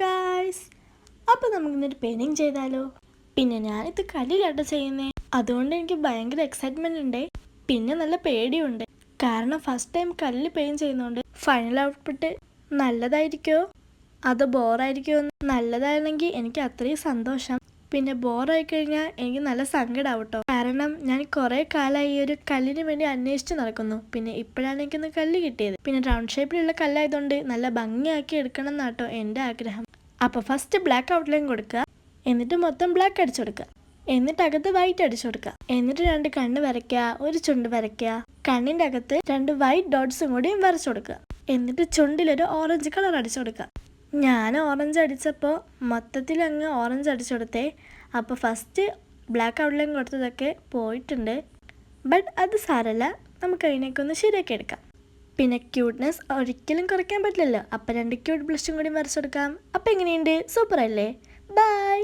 Guys, അപ്പോൾ നമുക്കിന്നൊരു painting ചെയ്താലോ? പിന്നെ ഞാനിത് കല്ലിലാട്ടോ ചെയ്യുന്നത്. അതുകൊണ്ട് എനിക്ക് ഭയങ്കര എക്സൈറ്റ്മെൻ്റ് ഉണ്ട്, പിന്നെ നല്ല പേടിയുണ്ട്. കാരണം ഫസ്റ്റ് ടൈം കല്ലിൽ പെയിൻറ്റ് ചെയ്യുന്നതുകൊണ്ട് ഫൈനൽ ഔട്ട്പുട്ട് നല്ലതായിരിക്കുമോ അതോ ബോറായിരിക്കുമോ? നല്ലതാണെങ്കിൽ എനിക്ക് അത്രയും സന്തോഷം, പിന്നെ ബോറായി കഴിഞ്ഞാൽ എനിക്ക് നല്ല സങ്കടമാവും കേട്ടോ. കാരണം ഞാൻ കുറേ കാലമായി ഈ ഒരു കല്ലിന് വേണ്ടി അന്വേഷിച്ച് നടക്കുന്നു. പിന്നെ ഇപ്പോഴാണ് എനിക്കൊന്ന് കല്ല് കിട്ടിയത്. പിന്നെ റൗണ്ട് ഷേപ്പിലുള്ള കല്ലായതുകൊണ്ട് നല്ല ഭംഗിയാക്കി എടുക്കണം എന്നാട്ടോ എൻ്റെ ആഗ്രഹം. അപ്പോൾ ഫസ്റ്റ് ബ്ലാക്ക് ഔട്ട്ലൈൻ കൊടുക്കുക, എന്നിട്ട് മൊത്തം ബ്ലാക്ക് അടിച്ചു കൊടുക്കുക, എന്നിട്ട് അകത്ത് വൈറ്റ് അടിച്ചു കൊടുക്കുക, എന്നിട്ട് 2 കണ്ണ് വരയ്ക്കുക, ഒരു ചുണ്ട് വരയ്ക്കുക, കണ്ണിൻ്റെ അകത്ത് 2 വൈറ്റ് ഡോട്ട്സും കൂടി വരച്ചു കൊടുക്കുക, എന്നിട്ട് ചുണ്ടിലൊരു ഓറഞ്ച് കളർ അടിച്ചു കൊടുക്കുക. ഞാൻ ഓറഞ്ച് അടിച്ചപ്പോൾ മൊത്തത്തിൽ അങ്ങ് ഓറഞ്ച് അടിച്ചു കൊടുത്തേ. അപ്പോൾ ഫസ്റ്റ് ബ്ലാക്ക് ഔട്ട്ലൈൻ കൊടുത്തതൊക്കെ പോയിട്ടുണ്ട്, ബട്ട് അത് സാരല്ല, നമുക്ക് അതിനൊക്കെ ഒന്ന് ശരിയാക്കി എടുക്കാം. പിന്നെ ക്യൂട്ട്നെസ് ഒരിക്കലും കുറയ്ക്കാൻ പറ്റില്ലല്ലോ, അപ്പോൾ 2 ക്യൂട്ട് ബ്ലഷും കൂടി വരച്ചു കൊടുക്കാം. അപ്പോൾ എങ്ങനെയുണ്ട്? സൂപ്പർ അല്ലേ? ബൈ.